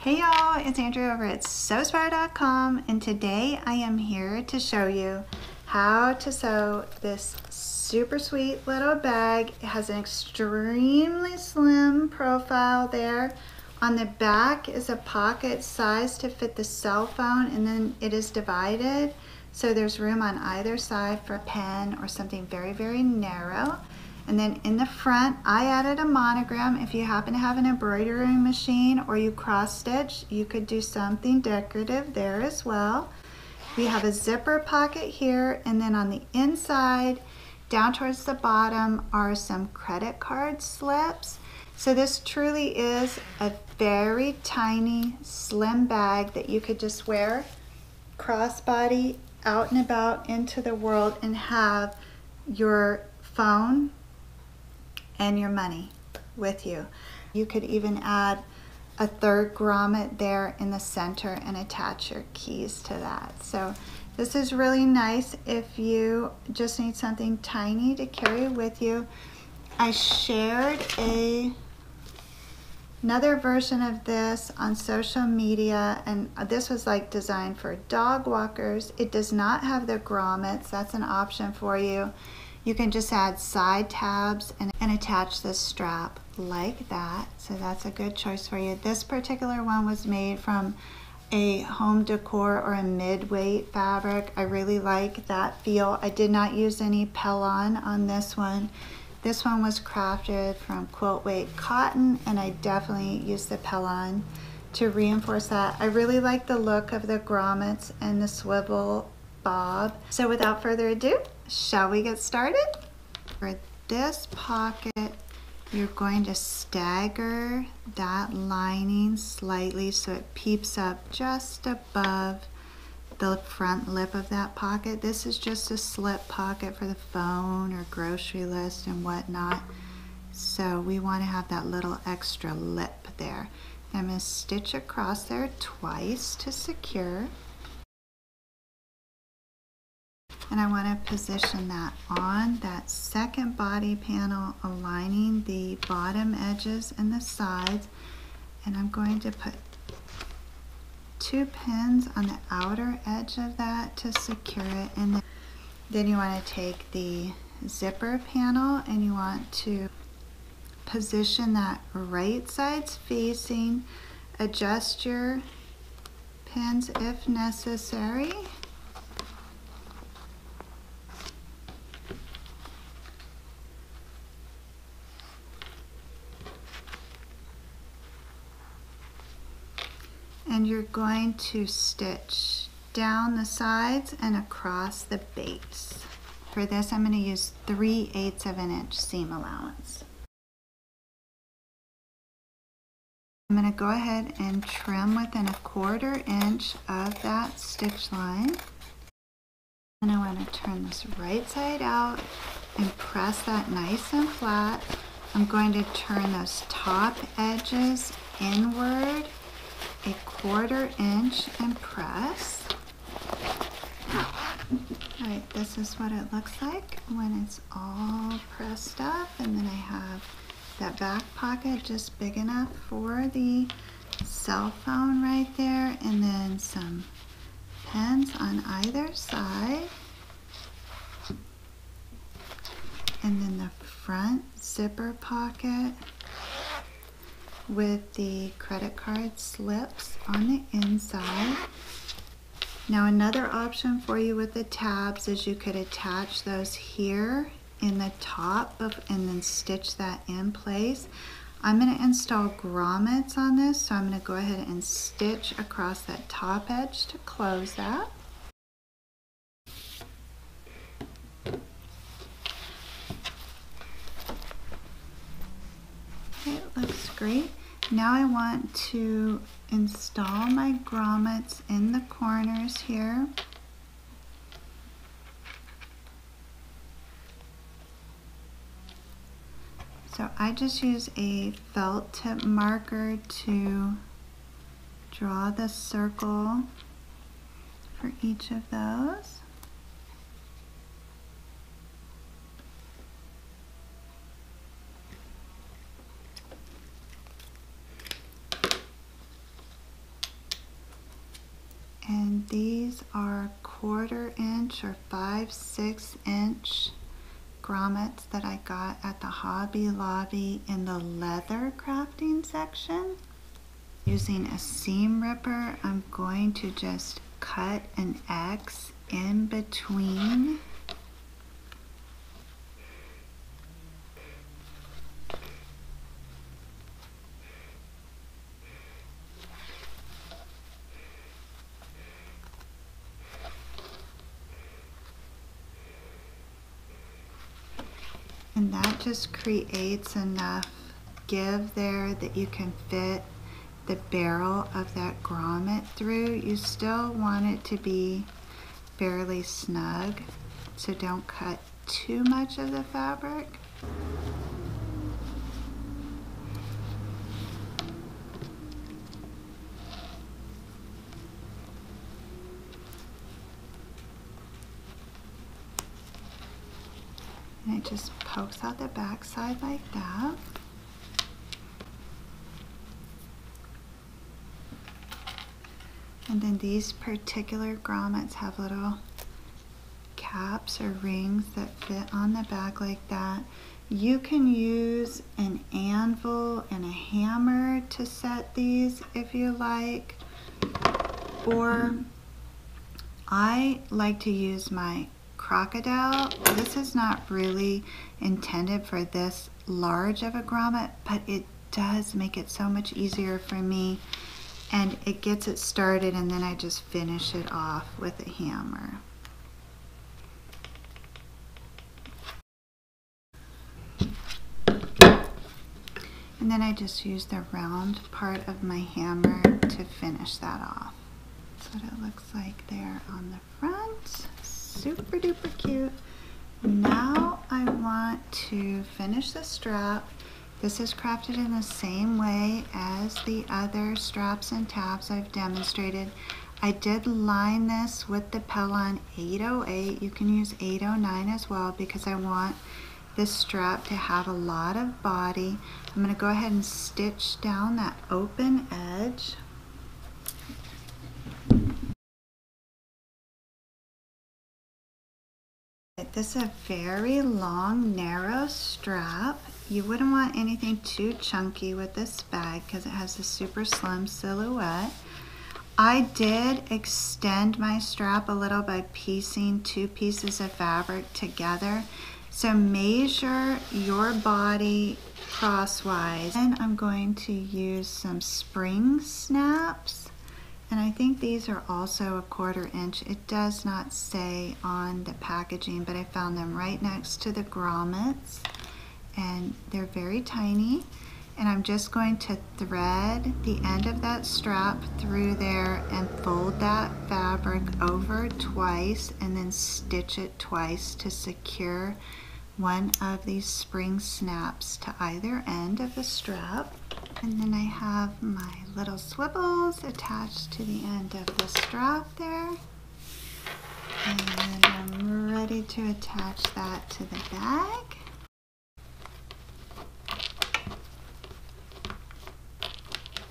Hey y'all, it's Andrea over at sewspire.com, and today I am here to show you how to sew this super sweet little bag. It has an extremely slim profile there. On the back is a pocket size to fit the cell phone, and then it is divided so there's room on either side for a pen or something very, very narrow. And then in the front, I added a monogram. If you happen to have an embroidery machine or you cross stitch, you could do something decorative there as well. We have a zipper pocket here, and then on the inside, down towards the bottom, are some credit card slips. So this truly is a very tiny, slim bag that you could just wear crossbody out and about into the world and have your phone and your money with you. You could even add a third grommet there in the center and attach your keys to that. So this is really nice if you just need something tiny to carry with you. I shared another version of this on social media, and this was like designed for dog walkers. It does not have the grommets. That's an option for you. You can just add side tabs and attach this strap like that. So that's a good choice for you. This particular one was made from a home decor or a mid-weight fabric. I really like that feel. I did not use any Pellon on this one. This one was crafted from quilt weight cotton, and I definitely used the Pellon to reinforce that. I really like the look of the grommets and the swivel bob. So without further ado, shall we get started? For this pocket, you're going to stagger that lining slightly so it peeps up just above the front lip of that pocket. This is just a slip pocket for the phone or grocery list and whatnot. So we want to have that little extra lip there. I'm going to stitch across there twice to secure. And I want to position that on that second body panel, aligning the bottom edges and the sides. And I'm going to put 2 pins on the outer edge of that to secure it. And then you want to take the zipper panel and you want to position that right sides facing, adjust your pins if necessary. And you're going to stitch down the sides and across the base. For this, I'm going to use 3/8 of an inch seam allowance. I'm going to go ahead and trim within 1/4 inch of that stitch line. And I want to turn this right side out and press that nice and flat. I'm going to turn those top edges inward 1/4 inch and press. Alright, this is what it looks like when it's all pressed up, and then I have that back pocket just big enough for the cell phone right there, and then some pins on either side, and then the front zipper pocket with the credit card slips on the inside. Now another option for you with the tabs is you could attach those here in the top and then stitch that in place. I'm going to install grommets on this, so I'm going to go ahead and stitch across that top edge to close that. Okay, it looks great. Now I want to install my grommets in the corners here. So I just use a felt tip marker to draw the circle for each of those. these are 1/4 inch or 5/6 inch grommets that I got at the Hobby Lobby in the leather crafting section. Using a seam ripper, I'm going to just cut an X in between . And that just creates enough give there that you can fit the barrel of that grommet through. You still want it to be fairly snug, so don't cut too much of the fabric. And it just pokes out the back side like that. And then these particular grommets have little caps or rings that fit on the back like that. You can use an anvil and a hammer to set these if you like, or I like to use my crocodile. This is not really intended for this large of a grommet, but it does make it so much easier for me, and it gets it started, and then I just finish it off with a hammer. And then I just use the round part of my hammer to finish that off. That's what it looks like there on the front. Super duper cute. Now I want to finish the strap. This is crafted in the same way as the other straps and tabs I've demonstrated. I did line this with the Pellon 808. You can use 809 as well because I want this strap to have a lot of body. I'm going to go ahead and stitch down that open edge. This is a very long, narrow strap. You wouldn't want anything too chunky with this bag because it has a super slim silhouette. I did extend my strap a little by piecing 2 pieces of fabric together. So measure your body crosswise. And I'm going to use some spring snaps. And I think these are also a 1/4 inch. It does not say on the packaging, but I found them right next to the grommets. And they're very tiny. And I'm just going to thread the end of that strap through there and fold that fabric over twice and then stitch it twice to secure one of these spring snaps to either end of the strap. And then I have my little swivels attached to the end of the strap there. And I'm ready to attach that to the bag.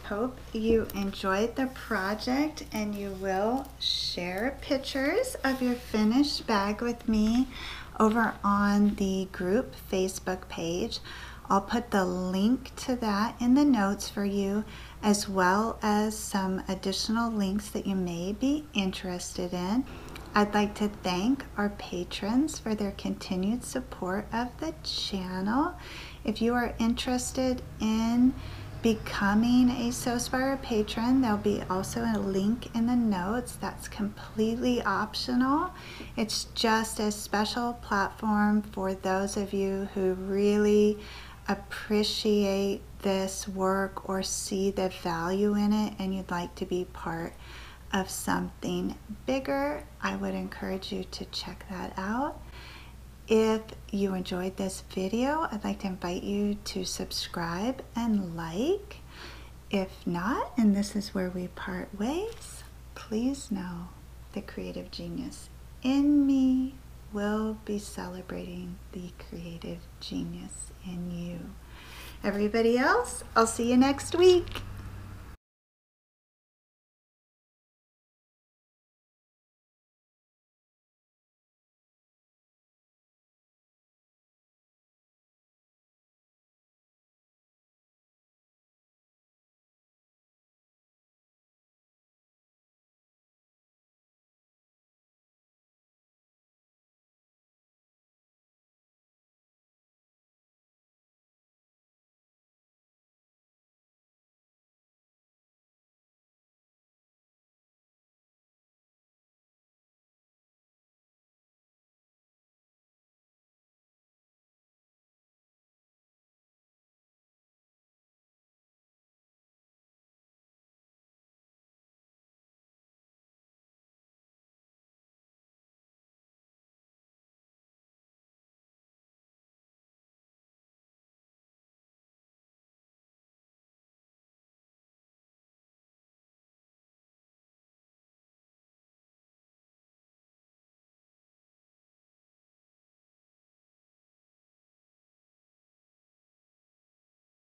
Hope you enjoyed the project, and you will share pictures of your finished bag with me over on the group Facebook page. I'll put the link to that in the notes for you, as well as some additional links that you may be interested in. I'd like to thank our patrons for their continued support of the channel. If you are interested in becoming a Sewspire patron, there'll be also a link in the notes. That's completely optional. It's just a special platform for those of you who really appreciate this work or see the value in it and you'd like to be part of something bigger. I would encourage you to check that out. If you enjoyed this video, I'd like to invite you to subscribe and like. If not, and this is where we part ways, please know the creative genius in me will be celebrating the creative genius in you. Everybody else, I'll see you next week.